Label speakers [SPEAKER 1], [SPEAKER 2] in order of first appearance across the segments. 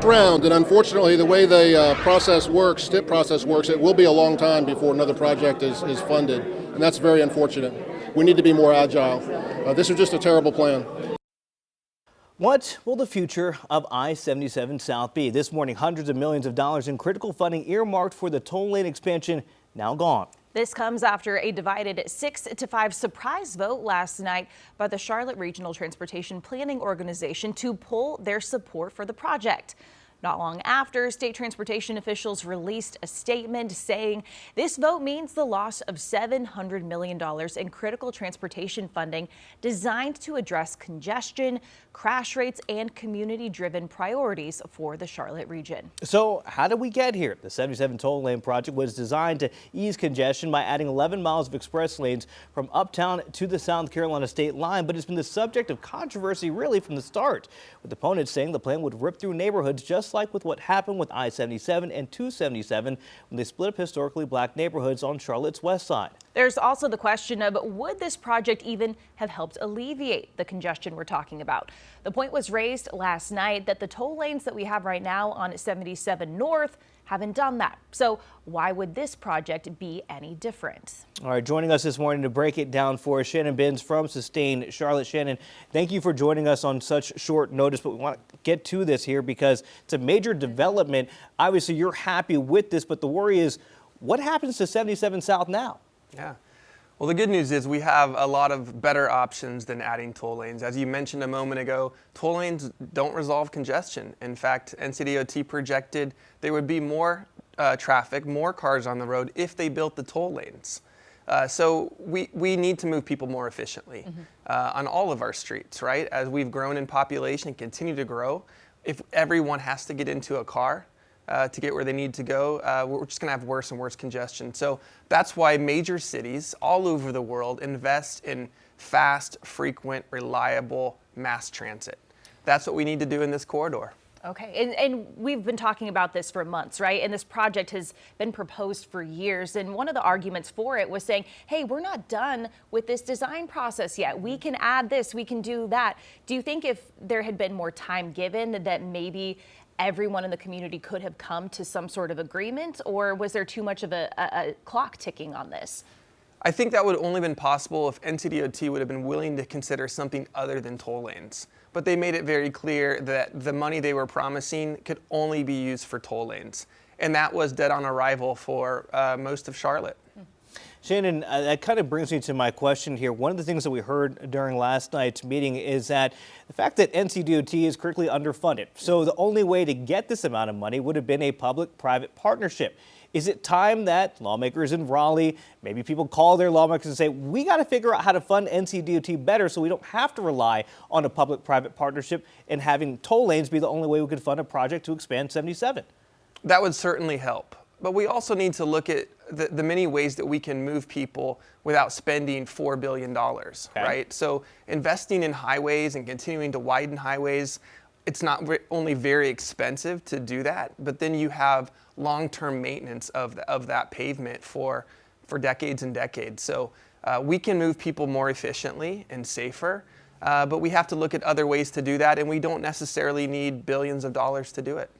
[SPEAKER 1] Round, and unfortunately the way the process works, STIP process works, it will be a long time before another project is funded, and that's very unfortunate. We need to be more agile. This is just a terrible plan.
[SPEAKER 2] What will the future of I-77 South be? This morning, hundreds of millions of dollars in critical funding earmarked for the toll lane expansion now gone.
[SPEAKER 3] This comes after a divided 6-5 surprise vote last night by the Charlotte Regional Transportation Planning Organization to pull their support for the project. Not long after, state transportation officials released a statement saying this vote means the loss of $700 million in critical transportation funding designed to address congestion, crash rates, and community-driven priorities for the Charlotte region.
[SPEAKER 2] So how did we get here? The 77 toll lane project was designed to ease congestion by adding 11 miles of express lanes from uptown to the South Carolina state line, but it's been the subject of controversy really from the start, with opponents saying the plan would rip through neighborhoods just like with what happened with I-77 and 277 when they split up historically black neighborhoods on Charlotte's west side.
[SPEAKER 3] There's also the question of would this project even have helped alleviate the congestion we're talking about? The point was raised last night that the toll lanes that we have right now on 77 North haven't done that. So why would this project be any different?
[SPEAKER 2] All right, joining us this morning to break it down for us, Shannon Binns from Sustain Charlotte. Shannon, thank you for joining us on such short notice, but we want to get to this here because it's a major development. Obviously, you're happy with this, but the worry is what happens to 77 South now?
[SPEAKER 4] Yeah. Well, the good news is we have a lot of better options than adding toll lanes. As you mentioned a moment ago, toll lanes don't resolve congestion. In fact, NCDOT projected there would be more traffic, more cars on the road if they built the toll lanes. So we need to move people more efficiently on all of our streets, right? As we've grown in population and continue to grow, if everyone has to get into a car, to get where they need to go, we're just going to have worse and worse congestion. So that's why major cities all over the world invest in fast, frequent, reliable mass transit. That's what we need to do in this corridor.
[SPEAKER 3] Okay, and we've been talking about this for months, right? And this project has been proposed for years. And one of the arguments for it was saying, hey, we're not done with this design process yet. We can add this, we can do that. Do you think if there had been more time given that maybe everyone in the community could have come to some sort of agreement, or was there too much of a clock ticking on this?
[SPEAKER 4] I think that would have only been possible if NCDOT would have been willing to consider something other than toll lanes. But they made it very clear that the money they were promising could only be used for toll lanes. And that was dead on arrival for most of Charlotte.
[SPEAKER 2] Shannon, that kind of brings me to my question here. One of the things that we heard during last night's meeting is that the fact that NCDOT is critically underfunded. So the only way to get this amount of money would have been a public-private partnership. Is it time that lawmakers in Raleigh, maybe people call their lawmakers and say, we got to figure out how to fund NCDOT better so we don't have to rely on a public-private partnership and having toll lanes be the only way we could fund a project to expand 77?
[SPEAKER 4] That would certainly help. But we also need to look at the many ways that we can move people without spending $4 billion, right? So investing in highways and continuing to widen highways, it's not only very expensive to do that, but then you have long-term maintenance of that pavement for decades and decades. So we can move people more efficiently and safer, but we have to look at other ways to do that, and we don't necessarily need billions of dollars to do it.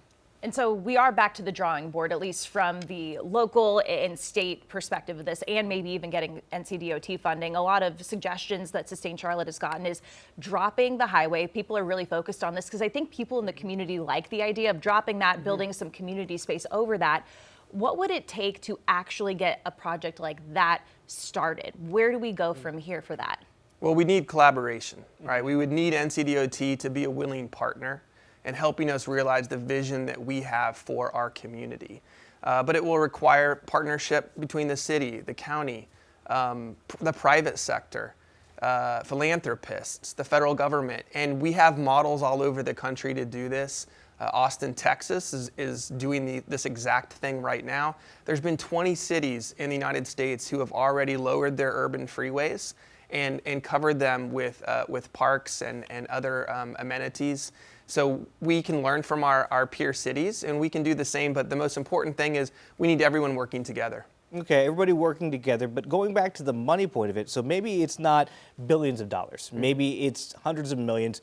[SPEAKER 3] And so we are back to the drawing board, at least from the local and state perspective of this, and maybe even getting NCDOT funding. A lot of suggestions that Sustain Charlotte has gotten is dropping the highway. People are really focused on this because I think people in the community like the idea of dropping that, building some community space over that. What would it take to actually get a project like that started? Where do we go from here for that?
[SPEAKER 4] Well, we need collaboration, right? We would need NCDOT to be a willing partner and helping us realize the vision that we have for our community. But it will require partnership between the city, the county, the private sector, philanthropists, the federal government. And we have models all over the country to do this. Austin, Texas is doing this exact thing right now. There's been 20 cities in the United States who have already lowered their urban freeways and covered them with parks and other amenities. So we can learn from our peer cities, and we can do the same, but the most important thing is we need everyone working together.
[SPEAKER 2] Okay, everybody working together, but going back to the money point of it, so maybe it's not billions of dollars, maybe it's hundreds of millions.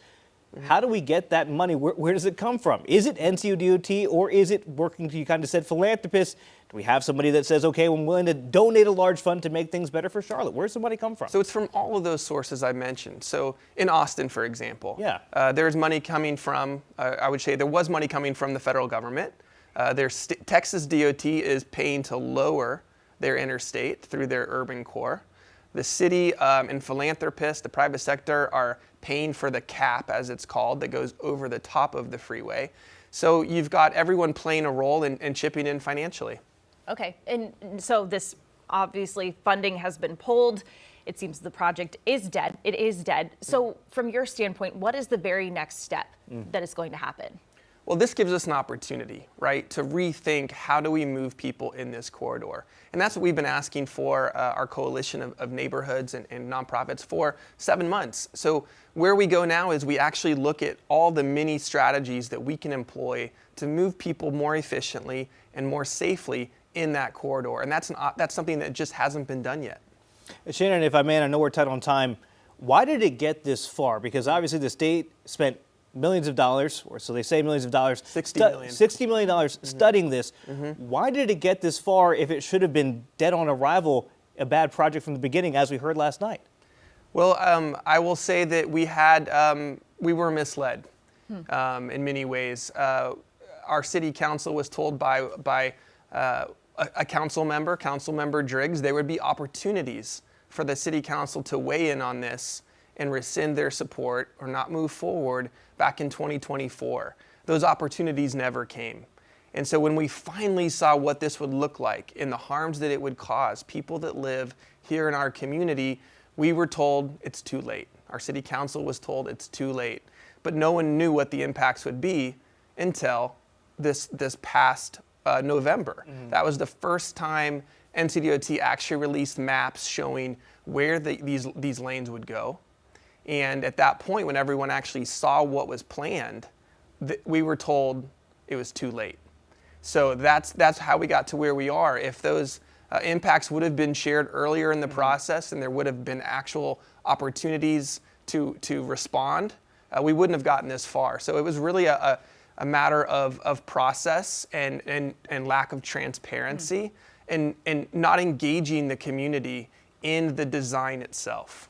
[SPEAKER 2] How do we get that money? Where does it come from? Is it NCDOT or is it working, you kind of said, philanthropists? Do we have somebody that says, okay, I'm willing to donate a large fund to make things better for Charlotte? Where's the money come from?
[SPEAKER 4] So it's from all of those sources I mentioned. So in Austin, for example, there's money coming from, I would say there was money coming from the federal government. Texas DOT is paying to lower their interstate through their urban core. The city and philanthropists, the private sector, are paying for the cap, as it's called, that goes over the top of the freeway. So you've got everyone playing a role and chipping in financially.
[SPEAKER 3] Okay, and so this obviously funding has been pulled. It seems the project is dead. It is dead. So from your standpoint, what is the very next step that is going to happen?
[SPEAKER 4] Well, this gives us an opportunity, right, to rethink how do we move people in this corridor. And that's what we've been asking for our coalition of neighborhoods and nonprofits for 7 months. So where we go now is we actually look at all the many strategies that we can employ to move people more efficiently and more safely in that corridor. And that's something that just hasn't been done yet.
[SPEAKER 2] Shannon, if I may, I know we're tight on time. Why did it get this far? Because obviously the state spent millions of dollars, or so they say millions of dollars, $60 million studying this. Why did it get this far if it should have been dead on arrival, a bad project from the beginning, as we heard last night?
[SPEAKER 4] Well, I will say that we were misled in many ways. Our city council was told by a council member Driggs, there would be opportunities for the city council to weigh in on this and rescind their support or not move forward back in 2024. Those opportunities never came. And so when we finally saw what this would look like and the harms that it would cause people that live here in our community, we were told it's too late. Our city council was told it's too late. But no one knew what the impacts would be until this past November. That was the first time NCDOT actually released maps showing where these lanes would go. And at that point, when everyone actually saw what was planned, we were told it was too late. So that's how we got to where we are. If those impacts would have been shared earlier in the process and there would have been actual opportunities to respond, we wouldn't have gotten this far. So it was really a matter of process and lack of transparency and not engaging the community in the design itself.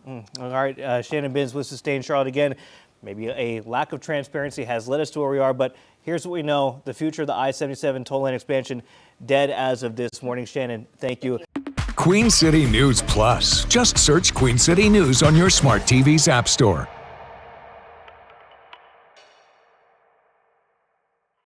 [SPEAKER 2] All right, Shannon Binns with Sustain Charlotte again. Maybe a lack of transparency has led us to where we are, but here's what we know. The future of the I-77 toll lane expansion dead as of this morning. Shannon, thank you.
[SPEAKER 5] Queen City News Plus. Just search Queen City News on your smart TV's app store.